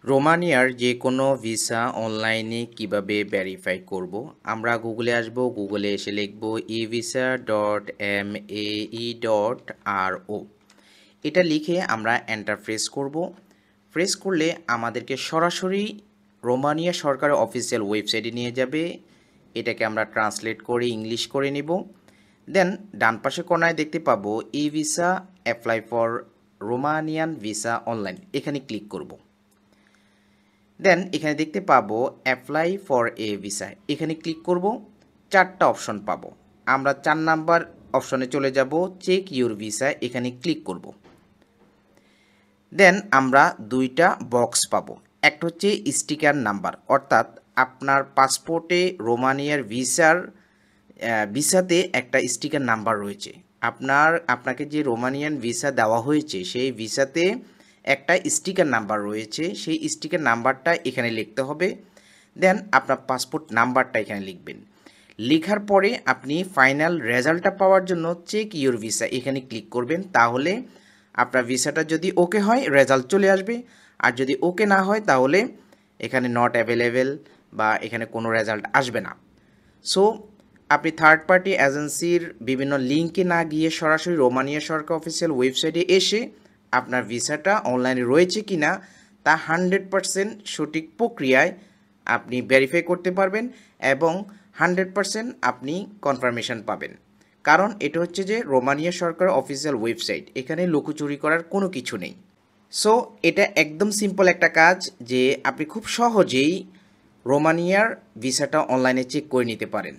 রোমানিয়ার যে কোনো ভিসা অনলাইনে কিভাবে ভেরিফাই করব। আমরা গুগলে আসব, গুগলে এসে লিখব evisa.mai.ro। এটা লিখে আমরা এন্টার প্রেস করব। প্রেস করলে আমাদেরকে সরাসরি রোমানিয়া সরকারের অফিসিয়াল ওয়েবসাইটে নিয়ে যাবে। এটাকে আমরা ট্রান্সলেট করে ইংলিশ করে নিব। দেন ডান পাশে কোনায় দেখতে পাবো E visa apply for Romanian visa online, এখানে ক্লিক করব। দেন এখানে দেখতে পাবো অ্যাপ্লাই ফর এ ভিসা, এখানে ক্লিক করব। চারটা অপশন পাবো। আমরা 4 নাম্বার অপশনে চলে যাব, চেক ইউর ভিসা, এখানে ক্লিক করব। দেন আমরা দুইটা বক্স পাবো। একটা হচ্ছে স্টিকার নাম্বার, অর্থাৎ আপনার পাসপোর্টে রোমানিয়ার ভিসাতে একটা স্টিকার নাম্বার রয়েছে। আপনাকে যে রোমানিয়ান ভিসা দেওয়া হয়েছে সেই ভিসাতে একটা স্টিকার নাম্বার রয়েছে, সেই স্টিকার নাম্বারটা এখানে লিখতে হবে। দেন আপনার পাসপোর্ট নাম্বারটা এখানে লিখবেন। লেখার পরে আপনি ফাইনাল রেজাল্টটা পাওয়ার জন্য চেক ইউর ভিসা, এখানে ক্লিক করবেন। তাহলে আপনার ভিসাটা যদি ওকে হয় রেজাল্ট চলে আসবে, আর যদি ওকে না হয় তাহলে এখানে নট অ্যাভেলেবেল বা এখানে কোনো রেজাল্ট আসবে না। সো আপনি থার্ড পার্টি এজেন্সির বিভিন্ন লিঙ্কে না গিয়ে সরাসরি রোমানিয়া সরকার অফিসিয়াল ওয়েবসাইটে এসে আপনার ভিসাটা অনলাইনে রয়েছে কি না তা 100% সঠিক প্রক্রিয়ায় আপনি ভেরিফাই করতে পারবেন এবং 100% আপনি কনফার্মেশন পাবেন। কারণ এটা হচ্ছে যে রোমানিয়া সরকার অফিসিয়াল ওয়েবসাইট, এখানে লুকোচুরি করার কোনো কিছু নেই। সো এটা একদম সিম্পল একটা কাজ যে আপনি খুব সহজেই রোমানিয়ার ভিসাটা অনলাইনে চেক করে নিতে পারেন।